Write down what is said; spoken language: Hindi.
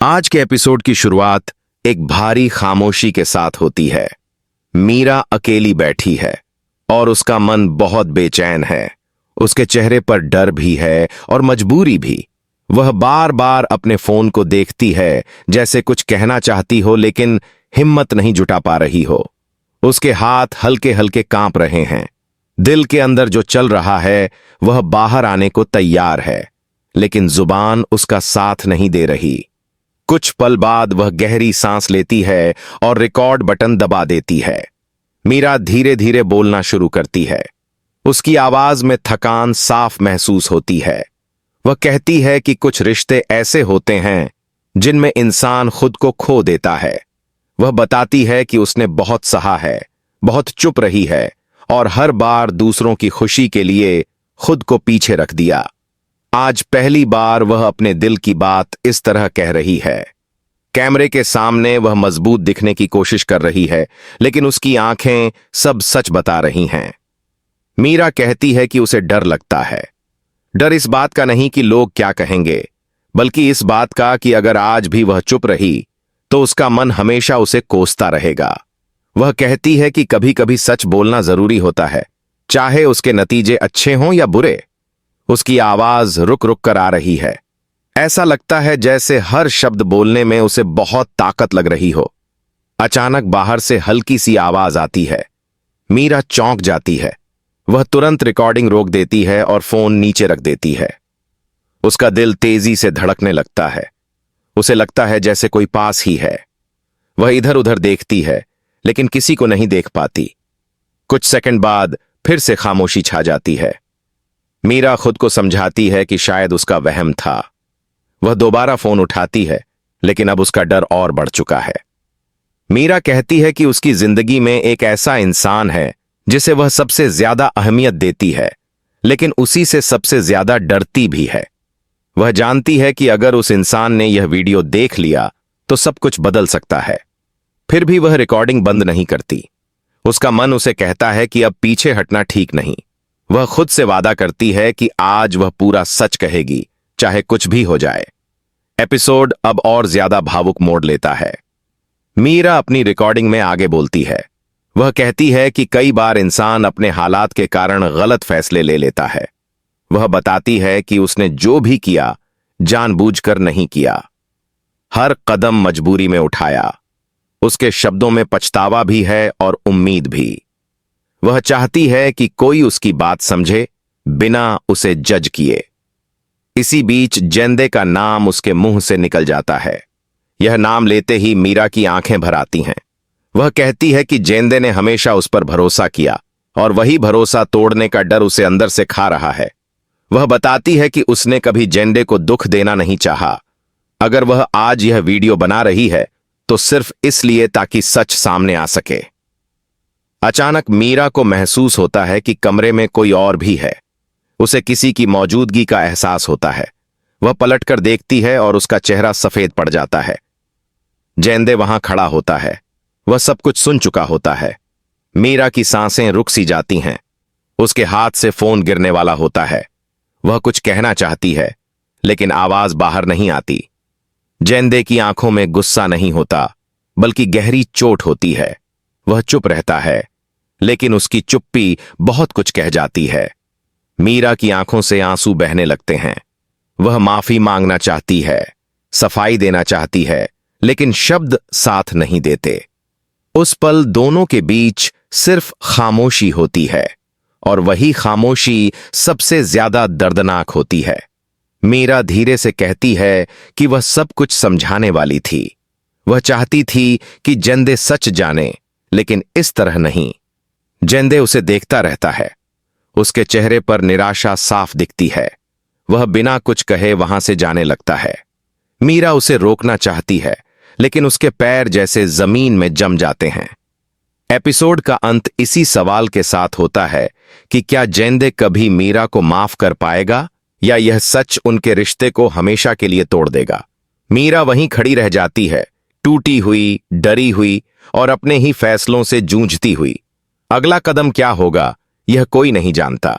आज के एपिसोड की शुरुआत एक भारी खामोशी के साथ होती है। मीरा अकेली बैठी है और उसका मन बहुत बेचैन है। उसके चेहरे पर डर भी है और मजबूरी भी। वह बार बार अपने फोन को देखती है, जैसे कुछ कहना चाहती हो लेकिन हिम्मत नहीं जुटा पा रही हो। उसके हाथ हल्के हल्के कांप रहे हैं। दिल के अंदर जो चल रहा है वह बाहर आने को तैयार है, लेकिन जुबान उसका साथ नहीं दे रही। कुछ पल बाद वह गहरी सांस लेती है और रिकॉर्ड बटन दबा देती है। मीरा धीरे धीरे बोलना शुरू करती है। उसकी आवाज में थकान साफ महसूस होती है। वह कहती है कि कुछ रिश्ते ऐसे होते हैं जिनमें इंसान खुद को खो देता है। वह बताती है कि उसने बहुत सहा है, बहुत चुप रही है और हर बार दूसरों की खुशी के लिए खुद को पीछे रख दिया। आज पहली बार वह अपने दिल की बात इस तरह कह रही है। कैमरे के सामने वह मजबूत दिखने की कोशिश कर रही है, लेकिन उसकी आंखें सब सच बता रही हैं। मीरा कहती है कि उसे डर लगता है। डर इस बात का नहीं कि लोग क्या कहेंगे, बल्कि इस बात का कि अगर आज भी वह चुप रही तो उसका मन हमेशा उसे कोसता रहेगा। वह कहती है कि कभी कभी सच बोलना जरूरी होता है, चाहे उसके नतीजे अच्छे हों या बुरे। उसकी आवाज रुक रुक कर आ रही है। ऐसा लगता है जैसे हर शब्द बोलने में उसे बहुत ताकत लग रही हो। अचानक बाहर से हल्की सी आवाज आती है। मीरा चौंक जाती है। वह तुरंत रिकॉर्डिंग रोक देती है और फोन नीचे रख देती है। उसका दिल तेजी से धड़कने लगता है। उसे लगता है जैसे कोई पास ही है। वह इधर उधर देखती है, लेकिन किसी को नहीं देख पाती। कुछ सेकंड बाद फिर से खामोशी छा जाती है। मीरा खुद को समझाती है कि शायद उसका वहम था। वह दोबारा फोन उठाती है, लेकिन अब उसका डर और बढ़ चुका है। मीरा कहती है कि उसकी जिंदगी में एक ऐसा इंसान है जिसे वह सबसे ज्यादा अहमियत देती है, लेकिन उसी से सबसे ज्यादा डरती भी है। वह जानती है कि अगर उस इंसान ने यह वीडियो देख लिया तो सब कुछ बदल सकता है। फिर भी वह रिकॉर्डिंग बंद नहीं करती। उसका मन उसे कहता है कि अब पीछे हटना ठीक नहीं। वह खुद से वादा करती है कि आज वह पूरा सच कहेगी, चाहे कुछ भी हो जाए। एपिसोड अब और ज्यादा भावुक मोड़ लेता है। मीरा अपनी रिकॉर्डिंग में आगे बोलती है। वह कहती है कि कई बार इंसान अपने हालात के कारण गलत फैसले ले लेता है। वह बताती है कि उसने जो भी किया जानबूझकर नहीं किया। हर कदम मजबूरी में उठाया। उसके शब्दों में पछतावा भी है और उम्मीद भी। वह चाहती है कि कोई उसकी बात समझे, बिना उसे जज किए। इसी बीच जेंदे का नाम उसके मुंह से निकल जाता है। यह नाम लेते ही मीरा की आंखें भर आती हैं। वह कहती है कि जेंदे ने हमेशा उस पर भरोसा किया और वही भरोसा तोड़ने का डर उसे अंदर से खा रहा है। वह बताती है कि उसने कभी जेंदे को दुख देना नहीं चाहा। अगर वह आज यह वीडियो बना रही है तो सिर्फ इसलिए ताकि सच सामने आ सके। अचानक मीरा को महसूस होता है कि कमरे में कोई और भी है। उसे किसी की मौजूदगी का एहसास होता है। वह पलटकर देखती है और उसका चेहरा सफेद पड़ जाता है। जेंदे वहां खड़ा होता है। वह सब कुछ सुन चुका होता है। मीरा की सांसें रुक सी जाती हैं। उसके हाथ से फोन गिरने वाला होता है। वह कुछ कहना चाहती है, लेकिन आवाज बाहर नहीं आती। जेंदे की आंखों में गुस्सा नहीं होता, बल्कि गहरी चोट होती है। वह चुप रहता है, लेकिन उसकी चुप्पी बहुत कुछ कह जाती है। मीरा की आंखों से आंसू बहने लगते हैं। वह माफी मांगना चाहती है, सफाई देना चाहती है, लेकिन शब्द साथ नहीं देते। उस पल दोनों के बीच सिर्फ खामोशी होती है, और वही खामोशी सबसे ज्यादा दर्दनाक होती है। मीरा धीरे से कहती है कि वह सब कुछ समझाने वाली थी। वह चाहती थी कि जेंदे सच जाने, लेकिन इस तरह नहीं। जेंदे उसे देखता रहता है। उसके चेहरे पर निराशा साफ दिखती है। वह बिना कुछ कहे वहां से जाने लगता है। मीरा उसे रोकना चाहती है, लेकिन उसके पैर जैसे जमीन में जम जाते हैं। एपिसोड का अंत इसी सवाल के साथ होता है कि क्या जेंदे कभी मीरा को माफ कर पाएगा, या यह सच उनके रिश्ते को हमेशा के लिए तोड़ देगा। मीरा वहीं खड़ी रह जाती है, टूटी हुई, डरी हुई और अपने ही फैसलों से जूझती हुई। अगला कदम क्या होगा, यह कोई नहीं जानता।